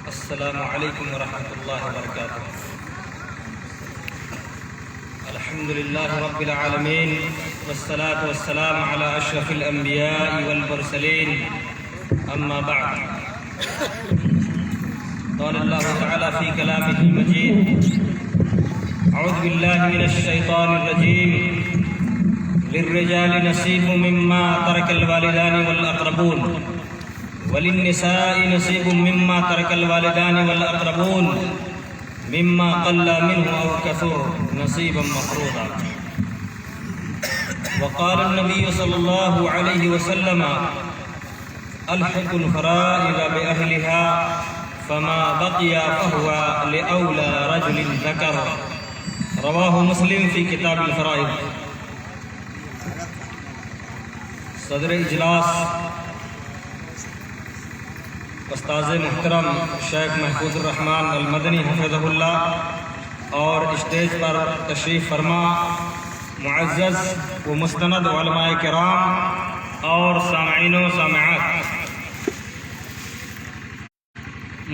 السلام علیکم ورحمۃ اللہ وبرکاتہ۔ الحمد للہ رب العالمین والصلاة والسلام علی اشرف الانبیاء والمرسلین، اما بعد۔ قال اللہ تعالی فی کلامہ المجید: اعوذ باللہ من الشیطان الرجیم، للرجال نصیب مما ترک الوالدان والاقربون وللنساء نصیب مما ترک الوالدان والاقربون مما قل منه او كثر نصیبا مفروضا۔ وقال النبی صلی اللہ علیہ وسلم: الحق الفرائض بأهلها فما بقي فهو لأولى رجل ذكر۔ رواہ مسلم فی کتاب الفرائض۔ صدر اجلاس استاذ محترم شیخ محفوظ الرحمن المدنی حفظہ اللہ، اور اسٹیج پر تشریف فرما معزز و مستند علماء کرام اور سامعین و سامعات،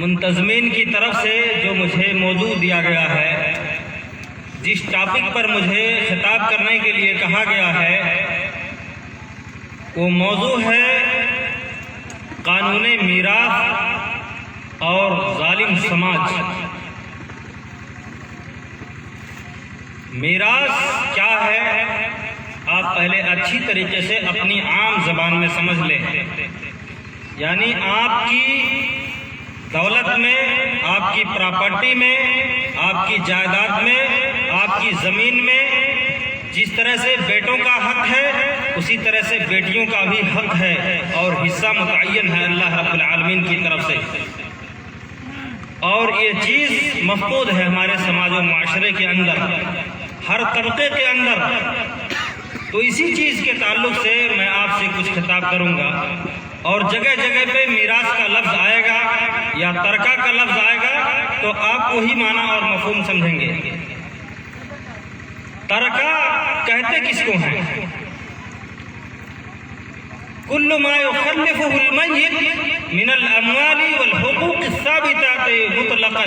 منتظمین کی طرف سے جو مجھے موضوع دیا گیا ہے، جس ٹاپک پر مجھے خطاب کرنے کے لیے کہا گیا ہے، وہ موضوع ہے قانون میراث اور ظالم سماج۔ میراث کیا ہے آپ پہلے اچھی طریقے سے اپنی عام زبان میں سمجھ لیں، یعنی آپ کی دولت میں، آپ کی پراپرٹی میں، آپ کی جائیداد میں، آپ کی زمین میں جس طرح سے بیٹوں کا حق ہے، اسی طرح سے بیٹیوں کا بھی حق ہے، اور حصہ متعین ہے اللہ رب العالمین کی طرف سے، اور یہ چیز مفقود ہے ہمارے سماج و معاشرے کے اندر، ہر طبقے کے اندر۔ تو اسی چیز کے تعلق سے میں آپ سے کچھ خطاب کروں گا، اور جگہ جگہ پہ میراث کا لفظ آئے گا یا ترکہ کا لفظ آئے گا تو آپ وہی معنی اور مفہوم سمجھیں گے۔ ترکہ کہتے کس کو ہیں؟ کل ما یخلفہ المیت من الاموال والحقوق الثابتات مطلقا،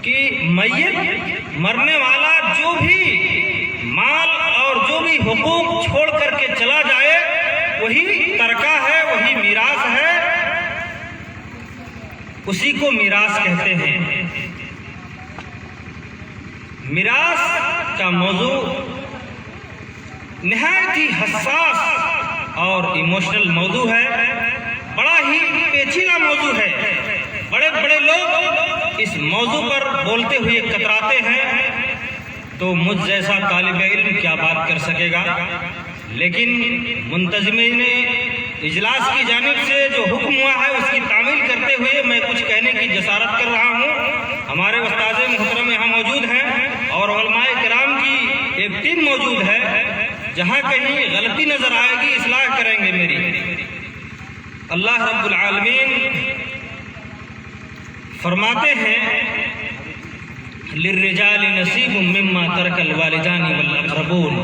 کہ میت مرنے والا جو بھی مال اور جو بھی حقوق چھوڑ کر کے چلا جائے وہی ترکہ ہے، وہی میراث ہے، اسی کو میراث کہتے ہیں۔ میراث کا موضوع نہایت ہی حساس اور ایموشنل موضوع ہے، بڑا ہی پیچیدہ موضوع ہے۔ بڑے بڑے لوگ اس موضوع پر بولتے ہوئے کتراتے ہیں، تو مجھ جیسا طالب علم کیا بات کر سکے گا؟ لیکن منتظمین اجلاس کی جانب سے جو حکم ہوا ہے اس کی تعمیل کرتے ہوئے میں کچھ کہنے کی جسارت کر رہا ہوں۔ ہمارے استاذ محترم یہاں موجود ہیں اور علماء کرام کی ایک ٹیم موجود ہے، جہاں کہیں غلطی نظر آئے گی اصلاح کریں گے میری۔ اللہ رب العالمین فرماتے ہیں: للرجال نصیب مما ترک الوالدان والاقربون،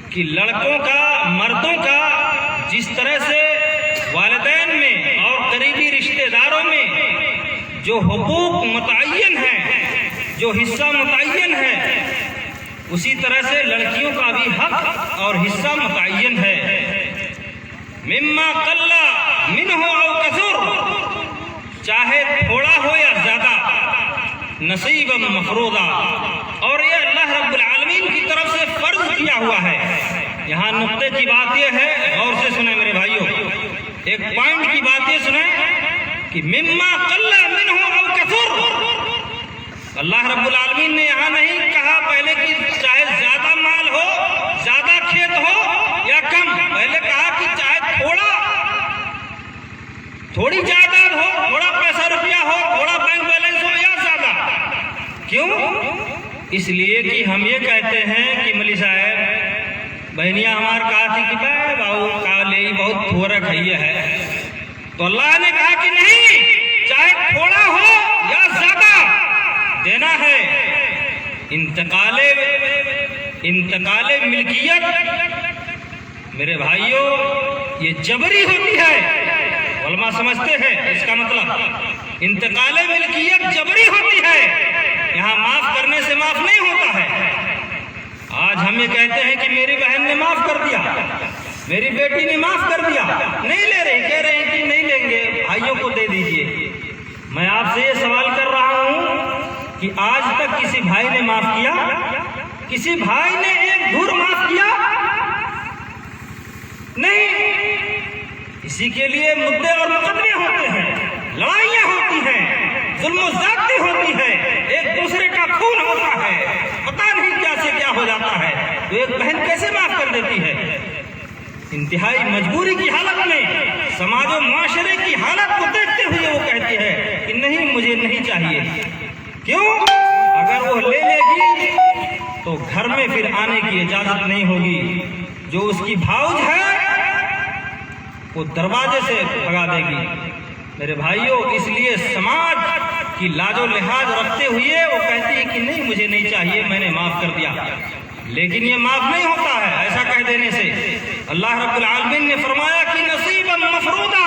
کہ لڑکوں کا، مردوں کا جس طرح سے والدین میں اور قریبی رشتہ داروں میں جو حقوق متعین ہیں، جو حصہ متعین ہے، اسی طرح سے لڑکیوں کا بھی حق اور حصہ متعین ہے۔ مما قل منہ او کثر، چاہے تھوڑا ہو یا زیادہ، نصیبا مفروضا، اور یہ اللہ رب العالمین کی طرف سے فرض کیا ہوا ہے۔ یہاں نقطے کی بات یہ ہے، غور سے سنیں میرے بھائیوں، ایک پوائنٹ کی بات یہ سنیں کہ مما قل منہ او کثر، اللہ رب العالمین نے یہاں نہیں کہا پہلے کہ چاہے زیادہ مال ہو، زیادہ کھیت ہو یا کم، پہلے کہا کہ چاہے تھوڑی جائیداد ہو، تھوڑا پیسہ روپیہ ہو، تھوڑا بینک بیلنس ہو یا زیادہ۔ کیوں؟ اس لیے کہ ہم یہ کہتے ہیں کہ ملی صاحب بہنیاں ہمار کہا تھی کہ باؤ کا لے بہت تھوڑا کھائیے ہے، تو اللہ نے کہا کہ نہیں، چاہے تھوڑا ہو یا زیادہ دینا ہے۔ انتقال ملکیت میرے بھائیوں یہ جبری ہوتی ہے۔ علماء بات سمجھتے ہیں اس کا مطلب انتقال ملکیت جبری ہوتی ہے، یہاں معاف کرنے سے معاف نہیں ہوتا ہے۔ آج ہم یہ کہتے ہیں کہ میری بہن نے معاف کر دیا، میری بیٹی نے معاف کر دیا، نہیں لے رہے، کہہ رہے ہیں کہ نہیں لیں گے، بھائیوں کو دے دیجئے۔ میں آپ سے یہ سوال کر رہا ہوں کہ آج تک کسی بھائی نے معاف کیا؟ کسی بھائی نے ایک دھور معاف کیا؟ نہیں۔ اسی کے لیے مدعے اور مقدمے ہوتے ہیں، لڑائیاں ہوتی ہیں، ظلم و زیادتی ہوتی ہے، ایک دوسرے کا خون ہوتا ہے، پتہ نہیں کیا سے کیا ہو جاتا ہے، تو ایک بہن کیسے معاف کر دیتی ہے؟ انتہائی مجبوری کی حالت میں، سماج و معاشرے کی حالت کو دیکھتے ہوئے وہ کہتی ہے کہ نہیں، مجھے نہیں چاہیے۔ کیوں؟ اگر وہ لے لے گی تو گھر میں پھر آنے کی اجازت نہیں ہوگی، جو اس کی بھاؤج ہے وہ دروازے سے بھگا دے گی۔ میرے بھائیوں، اس لیے سماج کی لاج و لحاظ رکھتے ہوئے وہ کہتی ہے کہ نہیں، مجھے نہیں چاہیے، میں نے معاف کر دیا، لیکن یہ معاف نہیں ہوتا ہے ایسا کہہ دینے سے۔ اللہ رب العالمین نے فرمایا کہ نصیبا مفروضا،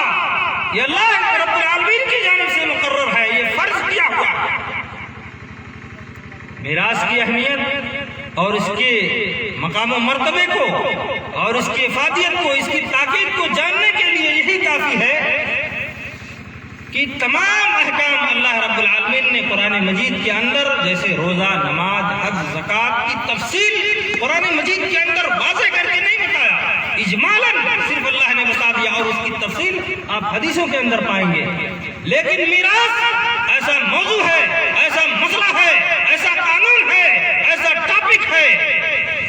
یہ اللہ رب العالمین کی جانب سے مقرر ہے، یہ فرض کیا ہوا ہے۔ میراث کی اہمیت اور اس کے مقام و مرتبے کو اور اس کی افادیت کو، اس کی تاکید کو جاننے کے لیے یہی کافی ہے کہ تمام احکام اللہ رب العالمین نے قرآن مجید کے اندر، جیسے روزہ، نماز، حج، زکوٰۃ کی تفصیل قرآن مجید کے اندر واضح کر کے نہیں بتایا، اجمالاً صرف اللہ نے بتا دیا، اور اس کی تفصیل آپ حدیثوں کے اندر پائیں گے۔ لیکن میراث ایسا موضوع ہے، ایسا مسئلہ ہے، ایسا قانون ہے، ایسا ٹاپک ہے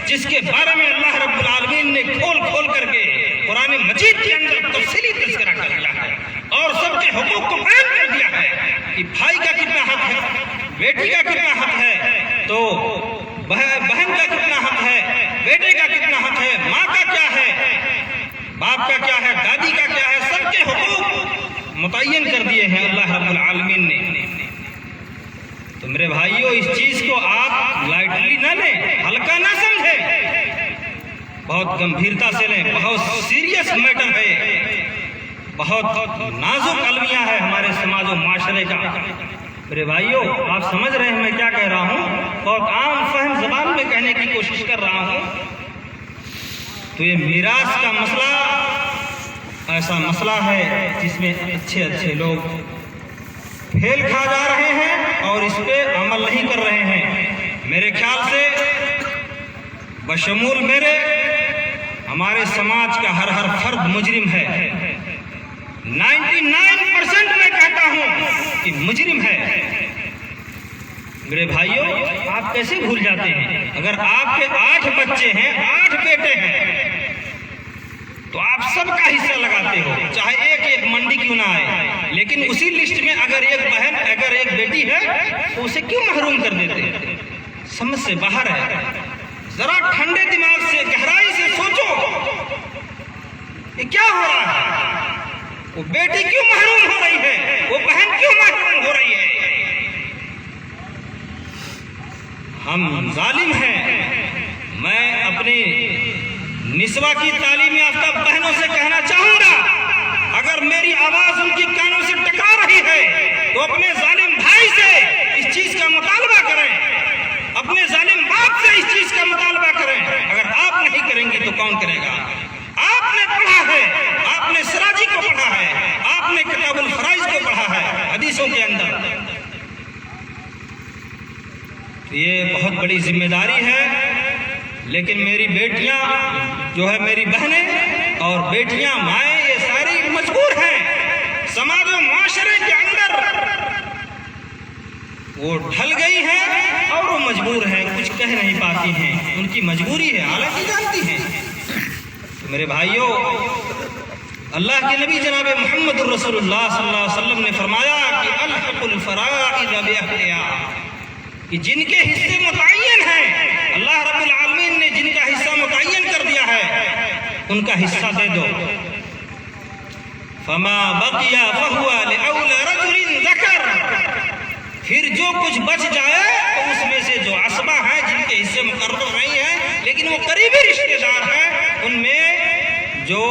جس کے بارے میں اللہ رب العالمین نے کھول کھول کر کے قرآن مجید کے اندر تفصیلی تذکرہ کر دیا ہے، اور سب کے حقوق کو بیان کر دیا ہے کہ بھائی کا کتنا حق ہے، بیٹی کا کتنا حق ہے، تو بہن کا کتنا حق ہے، بیٹے کا کتنا حق ہے، ماں کا کیا ہے، باپ کا کیا ہے، دادی کا کیا ہے، سب کے حقوق متعین کر دیے ہیں اللہ رب العالمین نے۔ تو میرے بھائیوں، اس چیز کو آپ لائٹلی نہ لیں، ہلکا نہ سمجھیں، بہت گمبھیرتا سے لیں، بہت سیریس میٹر ہے، بہت نازک المیہ ہے ہمارے سماج و معاشرے کا۔ میرے بھائیوں، آپ سمجھ رہے ہیں میں کیا کہہ رہا ہوں، بہت عام فہم زبان میں کہنے کی کوشش کر رہا ہوں۔ تو یہ میراث کا مسئلہ ایسا مسئلہ ہے جس میں اچھے اچھے لوگ پھیل کھا جا رہے ہیں اور اس پہ عمل نہیں کر رہے ہیں۔ میرے خیال سے بشمول میرے، ہمارے سماج کا ہر فرد مجرم ہے، 99% میں کہتا ہوں کہ مجرم ہے۔ میرے بھائیوں، آپ کیسے بھول جاتے ہیں؟ اگر آپ کے 8 بچے ہیں، 8 بیٹے ہیں، تو آپ سب کا حصہ لگاتے ہو، چاہے ایک منڈی کیوں نہ آئے، لیکن اسی لسٹ میں اگر ایک بہن، اگر ایک بیٹی ہے تو اسے کیوں محروم کر دیتے؟ سمجھ سے باہر ہے۔ ذرا ٹھنڈے دماغ سے، گہرائی سے سوچو، یہ کیا ہو رہا ہے؟ وہ بیٹی کیوں محروم ہو رہی ہے؟ وہ بہن کیوں محروم ہو رہی ہے؟ ہم ظالم ہیں۔ میں اپنی نسواں کی تعلیم یافتہ بہنوں سے کہنا چاہوں گا، اگر میری آواز ان کی کانوں سے ٹکرا رہی ہے تو اپنے ظالم بھائی سے اس چیز کا مطالبہ کریں، اپنے ظالم باپ سے اس چیز کا مطالبہ کریں۔ اگر آپ نہیں کریں گے تو کون کرے گا؟ آپ نے پڑھا ہے، آپ نے سراجی کو پڑھا ہے، آپ نے کتاب الفرائض کو پڑھا ہے حدیثوں کے اندر۔ یہ بہت بڑی ذمہ داری ہے، لیکن میری بیٹیاں جو ہے، میری بہنیں اور بیٹیاں، مائیں، یہ ساری مجبور ہیں، سماج و معاشرے کے اندر وہ ڈھل گئی ہیں اور وہ مجبور ہیں، کچھ کہہ نہیں پاتی ہیں، ان کی مجبوری ہے، حالانکہ جانتی ہیں۔ تو میرے بھائیوں، اللہ کے نبی جناب محمد الرسول اللہ صلی اللہ علیہ وسلم نے فرمایا کہ الحق الفرائض باہلها، کہ جن کے حصے متعین ہیں، اللہ رب العالمین نے جن کا حصہ متعین کر دیا ہے، ان کا حصہ دے دو۔ فما بقي فهو لأولى رجل ذكر، پھر جو کچھ بچ جائے تو اس میں سے جو عصبہ ہیں، جن کے حصے مقرر نہیں ہیں لیکن وہ قریبی رشتہ دار ہیں، ان میں جو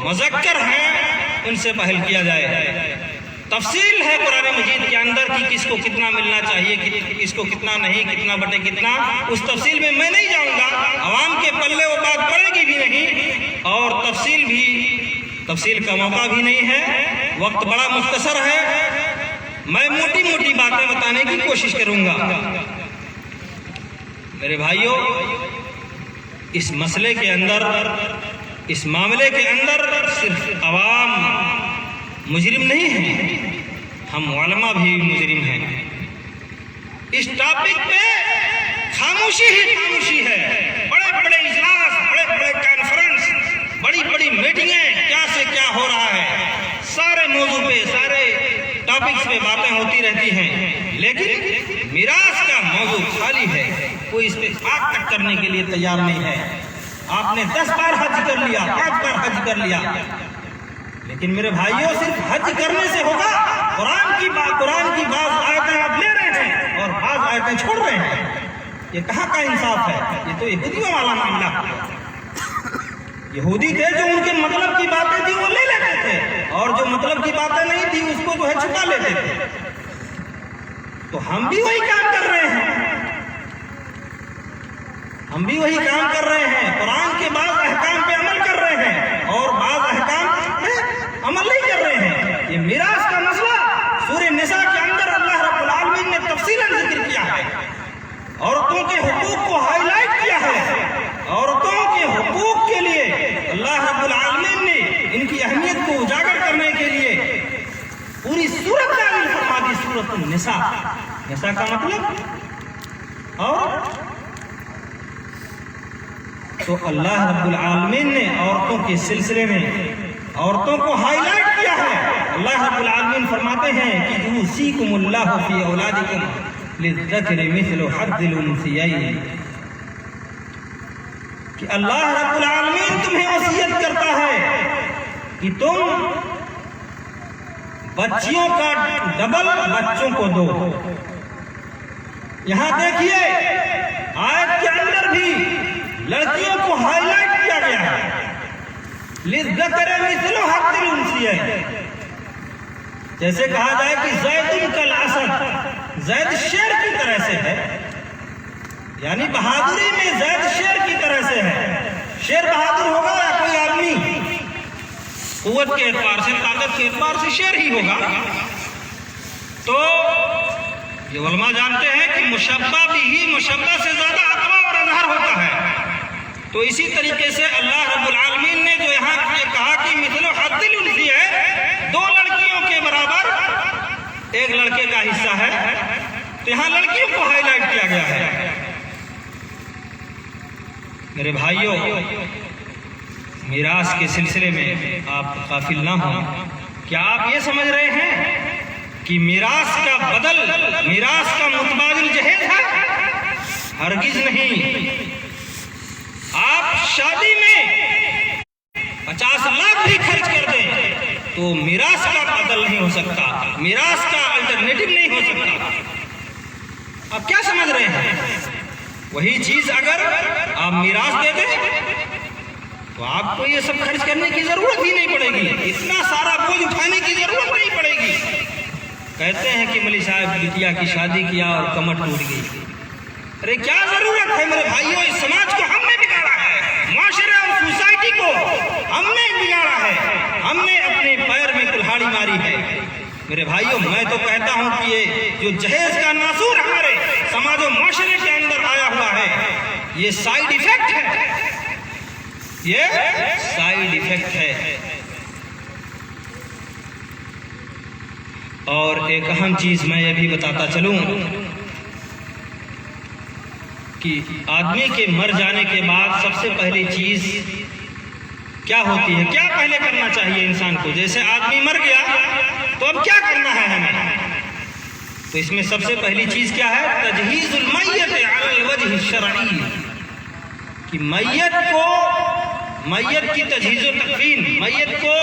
مذکر ہیں ان سے پہل کیا جائے۔ تفصیل ہے قرآن مجید کے اندر کہ کس کو کتنا ملنا چاہیے، کس کو کتنا نہیں، کتنا بٹے کتنا، اس تفصیل میں میں نہیں جاؤں گا، عوام کے پلے وہ بات پڑے گی بھی نہیں، اور تفصیل کا موقع بھی نہیں ہے، وقت بڑا مختصر ہے، میں موٹی موٹی باتیں بتانے کی کوشش کروں گا۔ میرے بھائیوں، اس مسئلے کے اندر، اس معاملے کے اندر صرف عوام مجرم نہیں ہیں، ہم علماء بھی مجرم ہیں۔ اس ٹاپک پہ خاموشی ہی خاموشی ہے، بڑے بڑے اجلاس، بڑے بڑے کانفرنس، بڑی بڑی میٹنگیں، کیا سے کیا ہو رہا ہے، سارے موضوع پہ، سارے ٹاپکس پہ باتیں ہوتی رہتی ہیں، لیکن میراث کا موضوع خالی ہے، کوئی اس پہ بات تک کرنے کے لیے تیار نہیں ہے۔ آپ نے 10 بار حج کر لیا، 5 بار حج کر لیا، لیکن میرے بھائیوں صرف حج کرنے سے ہوگا؟ قرآن کی بعض آیتیں آپ لے رہے ہیں اور بعض آیتیں چھوڑ رہے ہیں، یہ کہاں کا انصاف ہے؟ یہ تو یہودیوں والا معاملہ ہے۔ یہودی تھے جو ان کے مطلب کی باتیں تھی وہ لے لیتے تھے، اور جو مطلب کی باتیں نہیں تھی اس کو جو ہے چھپا لیتے تھے۔ تو ہم بھی وہی کام کر رہے ہیں، ہم بھی وہی کام کر رہے ہیں، قرآن کے بعض احکام پہ عمل کر رہے ہیں اور بعض احکام پہ عمل نہیں کر رہے ہیں۔ یہ میراث کا مسئلہ سورہ نساء کے اندر اللہ رب العالمین نے تفصیلاً ذکر کیا ہے، عورتوں کے حقوق کو ہائی لائٹ کیا ہے، عورتوں کے حقوق کے لیے اللہ رب العالمین نے ان کی اہمیت کو اجاگر کرنے کے لیے پوری سورت نازل فرما دی، سورۃ النساء۔ نساء کا مطلب اور تو اللہ رب العالمین نے عورتوں کے سلسلے میں عورتوں کو ہائی لائٹ کیا ہے۔ اللہ رب العالمین فرماتے ہیں کہ یوصیکم اللہ فی اولادکم للذکر مثل حظ الانثیین، کہ اللہ رب العالمین تمہیں وصیت کرتا ہے کہ تم بچیوں کا ڈبل بچوں کو دو۔ یہاں دیکھیے آیت کے اندر بھی لڑکیوں کو ہائی لائٹ کیا گیا ہے، للذکر مثل حظ الانثیین، جیسے کہا جائے کہ زید کالاسد، زید شیر کی طرح سے ہے، یعنی بہادری میں زید شیر کی طرح سے ہے۔ شیر بہادر ہوگا یا کوئی آدمی؟ قوت کے اعتبار سے، طاقت کے اعتبار سے شیر ہی ہوگا۔ تو یہ علماء جانتے ہیں کہ مشبہ بھی ہی مشبہ سے زیادہ اقوی اور اظہر ہوتا ہے۔ تو اسی طریقے سے اللہ رب العالمین نے جو یہاں کہا کہ مثل حظ الانثیین، 2 لڑکیوں کے برابر ایک لڑکے کا حصہ ہے، تو یہاں لڑکیوں کو ہائی لائٹ کیا گیا ہے۔ میرے بھائیوں، میراث کے سلسلے میں آپ غافل نہ ہوں۔ کیا آپ یہ سمجھ رہے ہیں کہ میراث کا بدل، میراث کا متبادل جہیز ہے؟ ہرگز نہیں۔ آپ شادی میں 50 لاکھ بھی خرچ کر دیں تو میراث کا بدل نہیں ہو سکتا، میراث کا الٹرنیٹو نہیں ہو سکتا۔ آپ کیا سمجھ رہے ہیں؟ وہی چیز اگر آپ میراث دے دیں تو آپ کو یہ سب خرچ کرنے کی ضرورت ہی نہیں پڑے گی، اتنا سارا بوجھ اٹھانے کی ضرورت نہیں پڑے گی۔ کہتے ہیں کہ ملی صاحب بٹیا کی شادی کیا اور کمر ٹوٹ گئی۔ ارے کیا ضرورت ہے میرے بھائیوں؟ اس سماج کو ہم نے بگاڑا ہے، معاشرے اور سوسائٹی کو ہم نے بگاڑا ہے، ہم نے اپنے پیر میں کلہاڑی ماری ہے۔ میرے بھائیوں، میں تو کہتا ہوں کہ یہ جو جہیز کا ناصور ہمارے سماج و معاشرے کے اندر آیا ہوا ہے، یہ سائیڈ ایفیکٹ ہے، یہ سائیڈ ایفیکٹ ہے۔ اور ایک اہم چیز میں یہ بھی بتاتا چلوں کہ آدمی کے مر جانے کے بعد سب سے پہلی چیز کیا ہوتی ہے؟ کیا پہلے کرنا چاہیے انسان کو؟ جیسے آدمی مر گیا تو اب کیا کرنا ہے ہمیں؟ تو اس میں سب سے پہلی چیز کیا ہے؟ تجہیز المیت علی الوجہ الشرعی، کہ میت کی تجہیز و تکفین، میت کو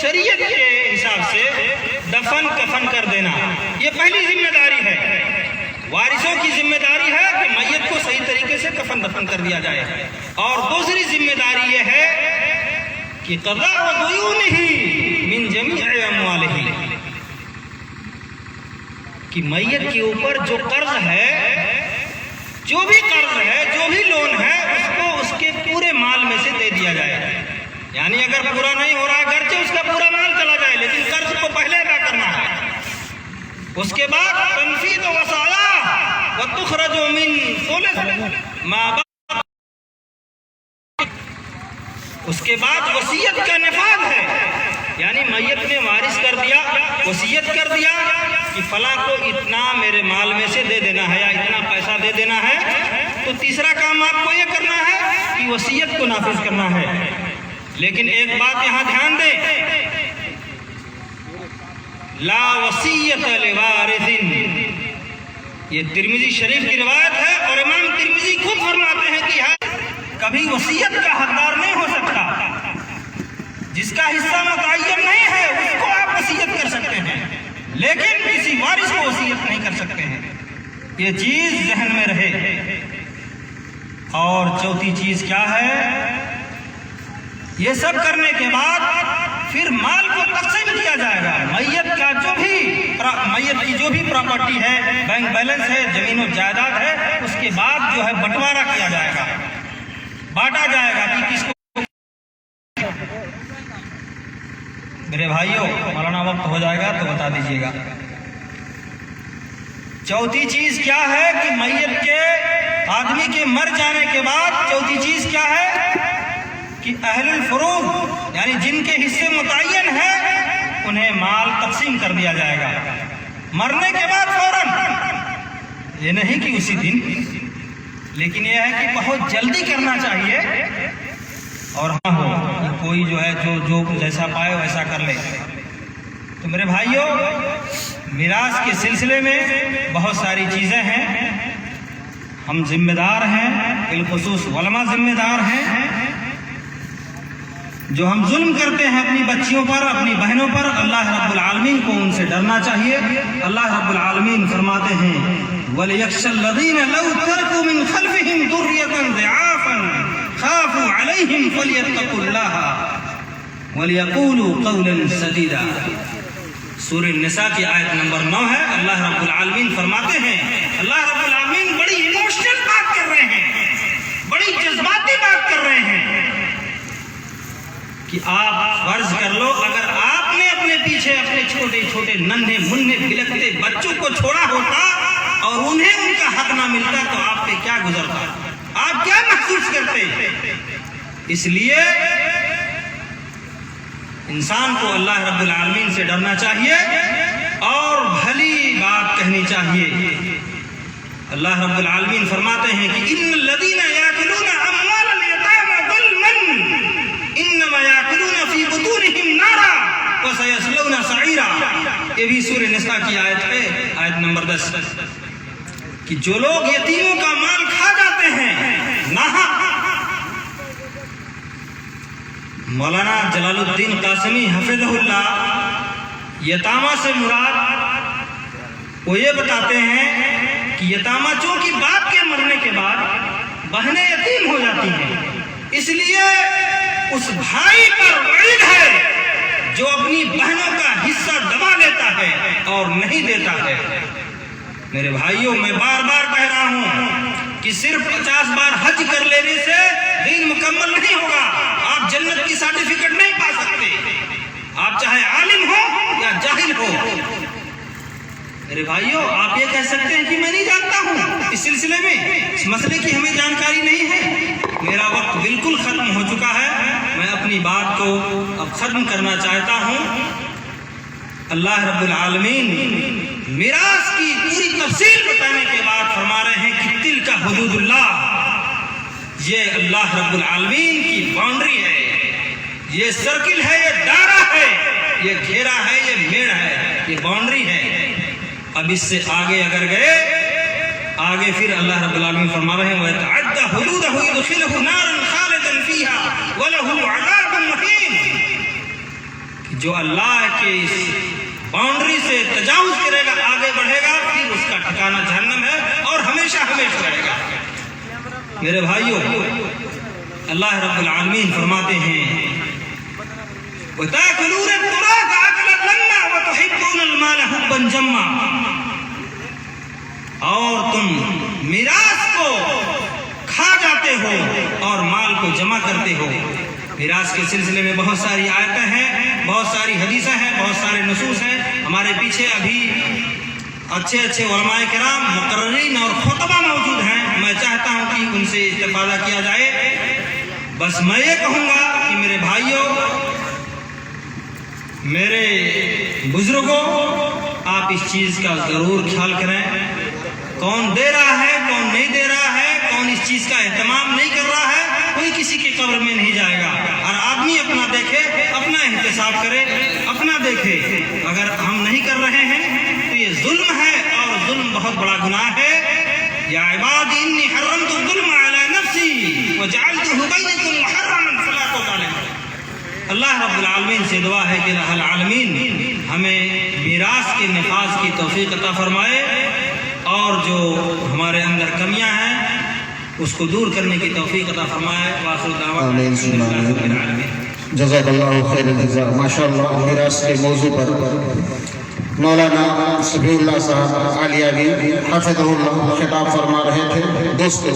شریعت کے حساب سے دفن کفن کر دینا، یہ پہلی ذمہ داری ہے۔ وارثوں کی ذمہ داری ہے کہ میت کو صحیح طریقے سے کفن دفن کر دیا جائے، اور دوسری ذمہ داری یہ ہے کہ قضاء دیونہ من جمیع اموالہ، کہ میت کے اوپر جو قرض ہے، جو بھی قرض ہے، جو بھی لون ہے، اس کو اس کے پورے مال میں سے دے دیا جائے. یعنی اگر پورا نہیں ہو رہا ہے گرچہ اس کا پورا مال چلا جائے، لیکن قرض کو پہلے ادا کرنا ہے. اس کے بعد تنفیذ وصایا وتخرج من ثلث ما بعد، اس کے بعد وصیت کا نفاذ ہے. یعنی میت نے وارث کر دیا، وصیت کر دیا کہ فلاں کو اتنا میرے مال میں سے دے دینا ہے یا اتنا پیسہ دے دینا ہے، تو تیسرا کام آپ کو یہ کرنا ہے کہ وصیت کو نافذ کرنا ہے. لیکن ایک بات یہاں دھیان دیں، لا وصیت لوارث، یہ ترمذی شریف کی روایت ہے اور امام ترمذی خود فرماتے ہیں کہ کبھی وصیت کا حقدار نہیں ہو سکتا. جس کا حصہ متعین نہیں ہے اس کو آپ وصیت کر سکتے ہیں، لیکن کسی وارث کو وصیت نہیں کر سکتے ہیں. یہ چیز ذہن میں رہے. اور چوتھی چیز کیا ہے؟ یہ سب کرنے کے بعد پھر مال کو تقسیم کیا جائے گا. میت کی جو بھی پراپرٹی ہے، بینک بیلنس ہے، زمین و جائیداد ہے، اس کے بعد جو ہے بٹوارا کیا جائے گا، بانٹا جائے گا کہ کس کو. میرے بھائیوں، مولانا وقت ہو جائے گا تو بتا دیجیے گا. چوتھی چیز کیا ہے کہ میت کے آدمی کے مر جانے کے بعد چوتھی چیز کیا ہے کہ اہل الفروض، یعنی جن کے حصے متعین ہیں، انہیں مال تقسیم کر دیا جائے گا مرنے کے بعد فوراً. یہ نہیں کہ اسی دن، لیکن یہ ہے کہ بہت جلدی کرنا چاہیے. اور ہاں ہو کوئی جو ہے جو جیسا پائے ویسا کر لے. تو میرے بھائیوں، میراث کے سلسلے میں بہت ساری چیزیں ہیں. ہم ذمہ دار ہیں، بالخصوص علماء ذمہ دار ہیں. جو ہم ظلم کرتے ہیں اپنی بچیوں پر، اپنی بہنوں پر، اللہ رب العالمین کو ان سے ڈرنا چاہیے. اللہ رب العالمین فرماتے ہیں وَلْيَخْشَ الَّذِينَ لَوْ تَرَكُوا مِنْ خَلْفِهِمْ ذُرِّيَّةً ضِعَافًا خَافُوا عَلَيْهِمْ فَلْيَتَّقُوا اللَّهَ وَلْيَقُولُوا قَوْلًا سَدِيدًا. سورہ النساء کی آیت نمبر 9 ہے. اللہ رب العالمین فرماتے ہیں، اللہ رب العالمین بڑی ایموشنل بات کر رہے ہیں، بڑی جذباتی بات کر رہے ہیں کہ آپ فرض کر لو، اگر آپ نے اپنے پیچھے اپنے چھوٹے چھوٹے ننھے منھے بلکتے بچوں کو چھوڑا ہوتا اور انہیں ان کا حق نہ ملتا تو آپ پہ کیا گزرتا، آپ کیا محسوس کرتے. اس لیے انسان کو اللہ رب العالمین سے ڈرنا چاہیے اور بھلی بات کہنی چاہیے. اللہ رب العالمین فرماتے ہیں کہ ان الذین یاکلون اموال الیتامی ظلما انما یاکلون فی بطونہم نارا وسیصلون سعیرا. یہ بھی سورہ نساء کی آیت ہے، آیت نمبر 10، کہ جو لوگ یتیموں کا مال کھا جاتے ہیں ناحق. مولانا جلال الدین قاسمی حفظہ اللہ یتامہ سے مراد وہ یہ بتاتے ہیں کہ یتامہ چونکہ باپ کے مرنے کے بعد بہنیں یتیم ہو جاتی ہیں، اس لیے اس بھائی پر وعید ہے جو اپنی بہنوں کا حصہ دبا لیتا ہے اور نہیں دیتا ہے. میرے بھائیوں، میں بار بار کہہ رہا ہوں کہ صرف 50 بار حج کر لینے سے دین مکمل نہیں ہوگا. آپ جنت کی سرٹیفکیٹ نہیں پا سکتے، آپ چاہے عالم ہو یا جاہل ہو. میرے بھائیوں، آپ یہ کہہ سکتے ہیں کہ میں نہیں جانتا ہوں، اس سلسلے میں اس مسئلے کی ہمیں جانکاری نہیں ہے. میرا وقت بالکل ختم ہو چکا ہے. میں اپنی بات کو اب ختم کرنا چاہتا ہوں. اللہ رب العالمین میراث کی پوری تفصیل بتانے کے بعد فرما رہے ہیں کہ تلک حدود اللہ، یہ اللہ رب العالمین کی باؤنڈری ہے، یہ سرکل ہے، یہ دائرہ ہے، یہ گھیرا ہے، یہ میڑ ہے، یہ باؤنڈری ہے. اب اس سے آگے اگر گئے، آگے پھر اللہ رب العالمین فرما رہے ہیں وَيَتَعَدَّ حُدُودَهُ يُدْخِلْهُ نَارًا خَالِدًا فِيهَا وَلَهُ عَذَابٌ مُهِينٌ. جو اللہ کے اس باؤنڈری سے تجاوز کرے گا، آگے بڑھے گا، پھر اس کا ٹھکانہ جہنم ہے اور ہمیشہ ہمیشہ رہے گا. میرے بھائیوں، اللہ رب العالمین فرماتے ہیں وتاكلون التراث اكلا لما وتحبون المال حبا جما. اور تم میراث کو کھا جاتے ہو اور مال کو جمع کرتے ہو. میراث کے سلسلے میں بہت ساری آیتیں ہیں, بہت ساری حدیثیں ہیں, بہت سارے نصوص ہیں. ہمارے پیچھے ابھی اچھے اچھے علماء کرام, مقررین اور خطبہ موجود ہیں. میں چاہتا ہوں کہ ان سے استفادہ کیا جائے. بس میں یہ کہوں گا کہ میرے بھائیوں, میرے بزرگوں, آپ اس چیز کا ضرور خیال کریں. کون دے رہا ہے, کون نہیں دے رہا ہے, کون اس چیز کا اہتمام نہیں کر رہا ہے, کوئی کسی کی قبر میں نہیں جائے گا. ہر آدمی اپنا دیکھے, اپنا احتساب کرے, اپنا دیکھے. اگر ہم نہیں کر رہے ہیں تو یہ ظلم ہے, اور ظلم بہت بڑا گناہ ہے. یا عباد انی حرمت الظلم علی نفسی وجعلتہ بینکم محرما فلا تظالموا. اللہ رب العالمین سے دعا ہے کہ الہ العالمین ہمیں میراث کے نفاذ کی توفیق عطا فرمائے, اور جو ہمارے اندر کمیاں ہیں اس کو دور کرنے کی توفیق عطا فرمائے. وآخر دعوانا الحمدللہ رب العالمین. جزاک اللہ خیر الجزاء. ماشاءاللہ میراث کے موضوع پر مولانا صفی اللہ صاحب عالیہ حفظہ اللہ خطاب فرما رہے تھے. دوستو